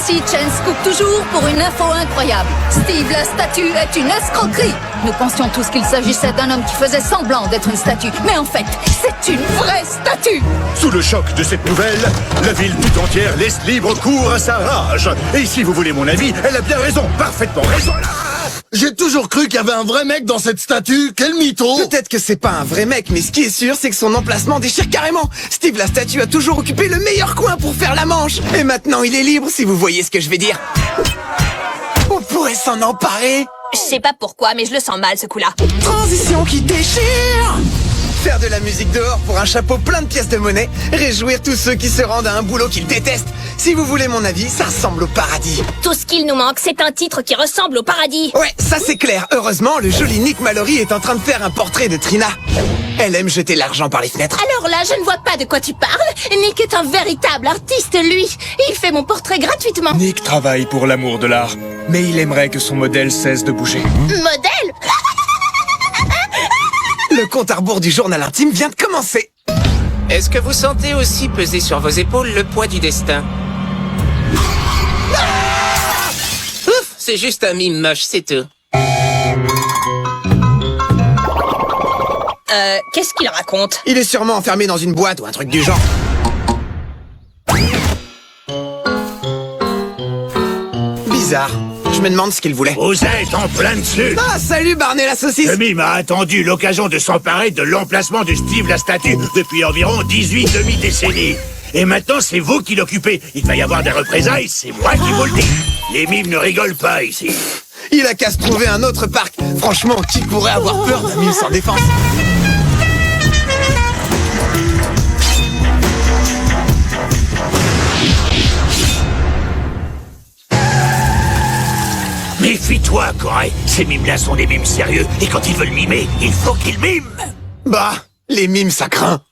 Ici Chen Scoop toujours pour une info incroyable. Steve la statue est une escroquerie. Nous pensions tous qu'il s'agissait d'un homme qui faisait semblant d'être une statue. Mais en fait, c'est une vraie statue. Sous le choc de cette nouvelle, la ville tout entière laisse libre cours à sa rage. Et si vous voulez mon avis, elle a bien raison, parfaitement raison. J'ai toujours cru qu'il y avait un vrai mec dans cette statue. Quel mytho! Peut-être que c'est pas un vrai mec, mais ce qui est sûr, c'est que son emplacement déchire carrément. Steve la statue a toujours occupé le meilleur coin pour faire la manche. Et maintenant, il est libre, si vous voyez ce que je veux dire. On pourrait s'en emparer. Je sais pas pourquoi, mais je le sens mal, ce coup-là. Transition qui déchire. Faire de la musique dehors pour un chapeau plein de pièces de monnaie. Réjouir tous ceux qui se rendent à un boulot qu'ils détestent. Si vous voulez mon avis, ça ressemble au paradis. Tout ce qu'il nous manque, c'est un titre qui ressemble au paradis. Ouais, ça c'est clair. Heureusement, le joli Nick Mallory est en train de faire un portrait de Trina. Elle aime jeter l'argent par les fenêtres. Alors là, je ne vois pas de quoi tu parles. Nick est un véritable artiste, lui. Il fait mon portrait gratuitement. Nick travaille pour l'amour de l'art, mais il aimerait que son modèle cesse de bouger. Modèle? Le compte à rebours du journal intime vient de commencer. Est-ce que vous sentez aussi peser sur vos épaules le poids du destin? Ouf, c'est juste un mime moche, c'est tout. Qu'est-ce qu'il raconte? Il est sûrement enfermé dans une boîte ou un truc du genre. Bizarre. Je me demande ce qu'il voulait. Vous êtes en plein dessus. Ah, salut Barney la saucisse. Le mime a attendu l'occasion de s'emparer de l'emplacement de Steve la statue depuis environ 18 demi-décennies. Et maintenant, c'est vous qui l'occupez. Il va y avoir des représailles, c'est moi qui vous le dis. Les mimes ne rigolent pas ici. Il a qu'à se trouver un autre parc. Franchement, qui pourrait avoir peur d'un mime sans défense? Méfie-toi, Corey. Ces mimes-là sont des mimes sérieux. Et quand ils veulent mimer, il faut qu'ils miment. Bah, les mimes, ça craint.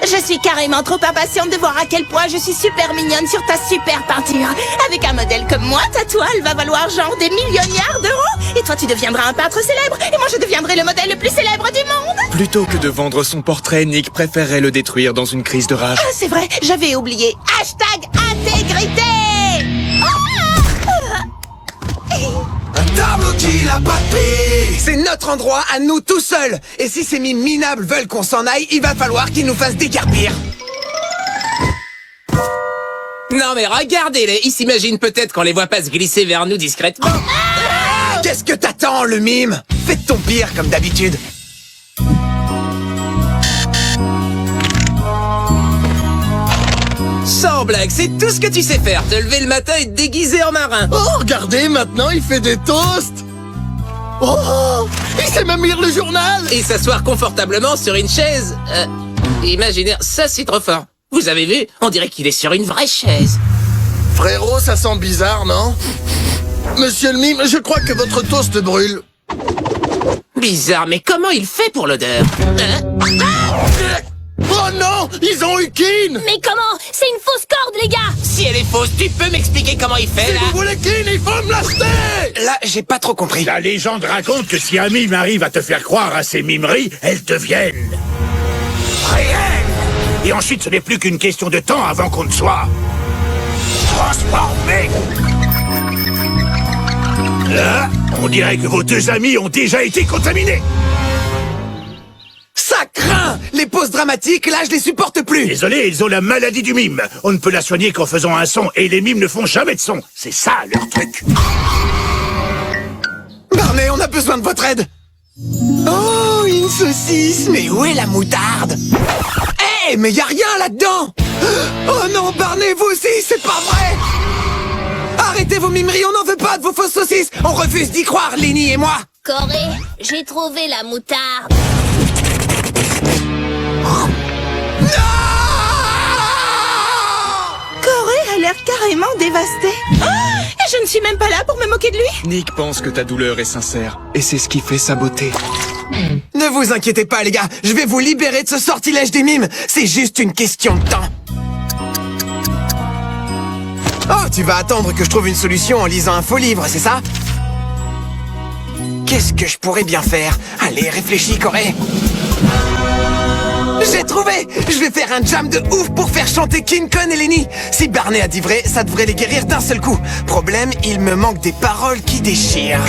Je suis carrément trop impatiente de voir à quel point je suis super mignonne sur ta super peinture. Avec un modèle comme moi, ta toile va valoir genre des milliards d'euros. Et toi, tu deviendras un peintre célèbre. Et moi, je deviendrai le modèle le plus célèbre du monde. Plutôt que de vendre son portrait, Nick préférerait le détruire dans une crise de rage. Ah, c'est vrai, j'avais oublié. Hashtag intégrité. Tableau qui l'a pas pris. C'est notre endroit à nous tout seuls. Et si ces mimes minables veulent qu'on s'en aille, il va falloir qu'ils nous fassent décarpir. Non mais regardez-les, ils s'imaginent peut-être qu'on les voit pas se glisser vers nous discrètement. Qu'est-ce que t'attends, le mime? Fais de ton pire, comme d'habitude. Sans blague, c'est tout ce que tu sais faire, te lever le matin et te déguiser en marin. Oh, regardez, maintenant il fait des toasts. Oh, il sait même lire le journal. Et s'asseoir confortablement sur une chaise. Imaginaire, ça c'est trop fort. Vous avez vu? On dirait qu'il est sur une vraie chaise. Frérot, ça sent bizarre, non? Monsieur le mime, je crois que votre toast brûle. Bizarre, mais comment il fait pour l'odeur? Oh non, ils ont eu Keane. Mais comment? C'est une fausse corde, les gars. Si elle est fausse, tu peux m'expliquer comment il fait, Si là? vous voulez Keane, il faut me l'acheter. Là, j'ai pas trop compris. La légende raconte que si un mime arrive à te faire croire à ses mimeries, elles deviennent réelles. Et ensuite, ce n'est plus qu'une question de temps avant qu'on ne soit transformé. Là, on dirait que vos deux amis ont déjà été contaminés. Ça craint. Les pauses dramatiques, là, je les supporte plus. Désolé, ils ont la maladie du mime. On ne peut la soigner qu'en faisant un son, et les mimes ne font jamais de son. C'est ça, leur truc. Barney, on a besoin de votre aide. Oh, une saucisse. Mais où est la moutarde? Hé, mais y a rien là-dedans. Oh non, Barney, vous aussi, c'est pas vrai. Arrêtez vos mimeries, on n'en veut pas de vos fausses saucisses. On refuse d'y croire, Lenny et moi. Corée, j'ai trouvé la moutarde. Corée a l'air carrément dévastée. Et je ne suis même pas là pour me moquer de lui. Nick pense que ta douleur est sincère, et c'est ce qui fait sa beauté. Ne vous inquiétez pas, les gars. Je vais vous libérer de ce sortilège des mimes. C'est juste une question de temps. Oh, tu vas attendre que je trouve une solution en lisant un faux livre, c'est ça? Qu'est-ce que je pourrais bien faire? Allez, réfléchis, Corée. J'ai trouvé! Je vais faire un jam de ouf pour faire chanter King Kong et Lenny. Si Barney a dit vrai, ça devrait les guérir d'un seul coup. Problème, il me manque des paroles qui déchirent.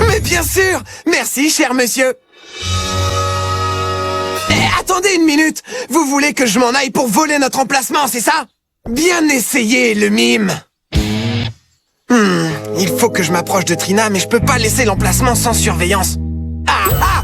Mais bien sûr! Merci, cher monsieur. Attendez une minute! Vous voulez que je m'en aille pour voler notre emplacement, c'est ça? Bien essayé, le mime! Il faut que je m'approche de Trina, mais je peux pas laisser l'emplacement sans surveillance. Ah ah!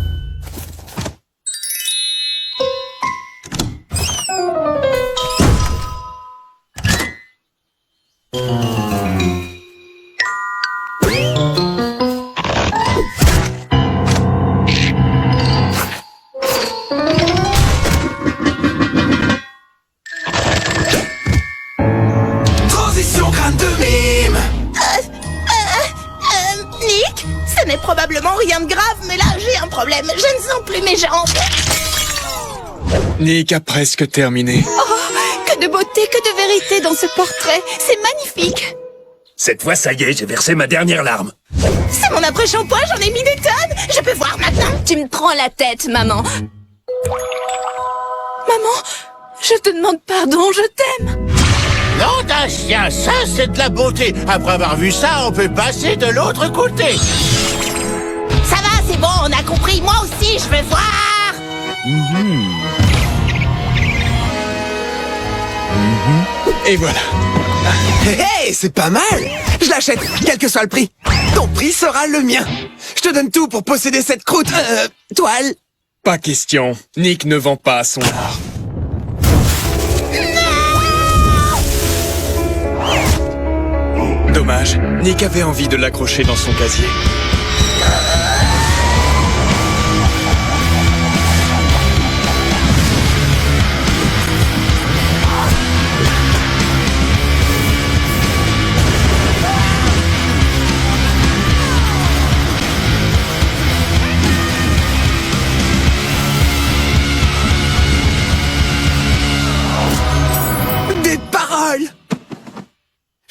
Transition crâne de mime! Nick, ce n'est probablement rien de grave, mais là, j'ai un problème. Je ne sens plus mes jambes. Nick a presque terminé. Oh, que de beauté, que de vérité dans ce portrait. C'est magnifique. Cette fois, ça y est, j'ai versé ma dernière larme. C'est mon après-shampoing, j'en ai mis des tonnes. Je peux voir maintenant. Tu me prends la tête, maman. Maman, je te demande pardon, je t'aime. Non d'un chien, ça c'est de la beauté. Après avoir vu ça, on peut passer de l'autre côté. Ça va, c'est bon, on a compris. Moi aussi, je veux voir. Et voilà. Hey, c'est pas mal! Je l'achète, quel que soit le prix. Ton prix sera le mien. Je te donne tout pour posséder cette croûte, toile. Pas question. Nick ne vend pas son art. Dommage. Nick avait envie de l'accrocher dans son casier. Des paroles!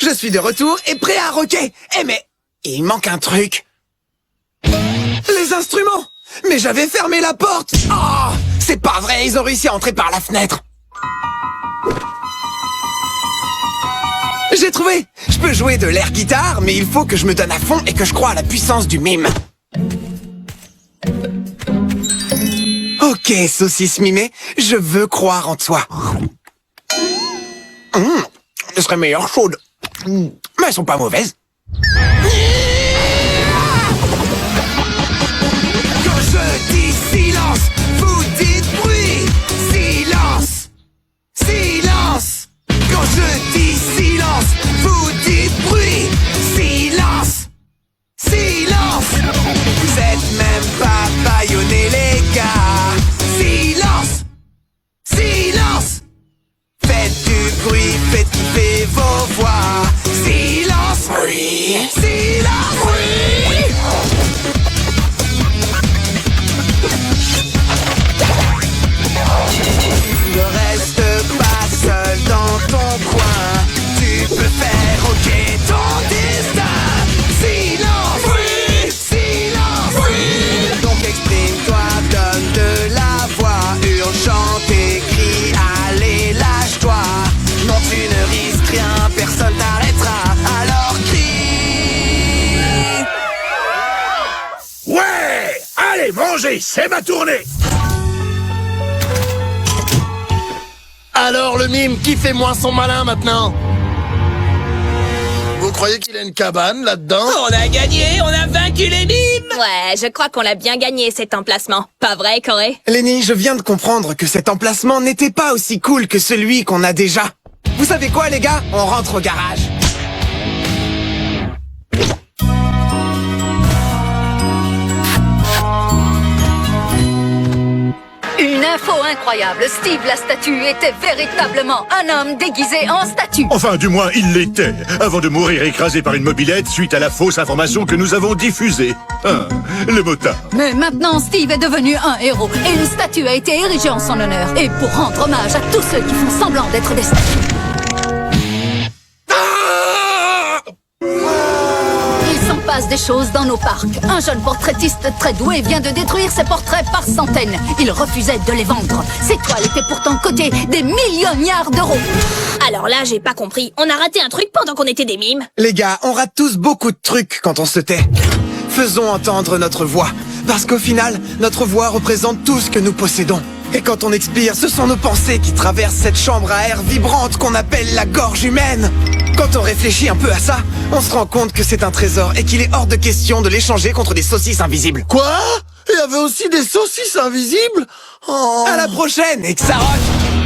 Je suis de retour et prêt à rocker. Eh mais, il manque un truc. Les instruments! Mais j'avais fermé la porte! Oh! C'est pas vrai, ils ont réussi à entrer par la fenêtre. J'ai trouvé! Je peux jouer de l'air guitare, mais il faut que je me donne à fond et que je croie à la puissance du mime. Ok, saucisse mimée, je veux croire en toi. Ce serait meilleur chaude. Mais elles sont pas mauvaises. Quand je dis silence, vous dites bruit. Silence. Silence. Quand je dis silence, vous dites bruit. Silence. Silence. Vous êtes même pas bâillonnés, les gars. Silence. Silence. Faites du bruit, faites kiffer vos voix. Silence, oui. Silence, oui. Ne reste pas seul dans ton coin. Tu peux faire rocker ton destin. Silence, oui. Silence, oui. Donc exprime-toi, donne de la voix. Hurle, chante, crie, allez, lâche-toi. Non, tu ne risques rien, personne t'arrêtera. Alors crie. Ouais! Allez, mangez, c'est ma tournée. Alors le mime, qui fait moins son malin maintenant? Vous croyez qu'il a une cabane là-dedans? On a gagné, on a vaincu les mimes. Ouais, je crois qu'on l'a bien gagné cet emplacement. Pas vrai, Corey? Lenny, je viens de comprendre que cet emplacement n'était pas aussi cool que celui qu'on a déjà. Vous savez quoi, les gars? On rentre au garage. Une info incroyable. Steve la statue était véritablement un homme déguisé en statue. Enfin, du moins, il l'était, avant de mourir écrasé par une mobilette suite à la fausse information que nous avons diffusée. Ah, le motard. Mais maintenant, Steve est devenu un héros et une statue a été érigée en son honneur. Et pour rendre hommage à tous ceux qui font semblant d'être des statues. Il s'en passe passe des choses dans nos parcs. Un jeune portraitiste très doué vient de détruire ses portraits par centaines. Il refusait de les vendre. Ses toiles étaient pourtant cotées des milliards d'euros. Alors là, j'ai pas compris. On a raté un truc pendant qu'on était des mimes. Les gars, on rate tous beaucoup de trucs quand on se tait. Faisons entendre notre voix. Parce qu'au final, notre voix représente tout ce que nous possédons. Et quand on expire, ce sont nos pensées qui traversent cette chambre à air vibrante qu'on appelle la gorge humaine. Quand on réfléchit un peu à ça, on se rend compte que c'est un trésor et qu'il est hors de question de l'échanger contre des saucisses invisibles. Quoi? Il y avait aussi des saucisses invisibles? Oh. À la prochaine, et que ça rock!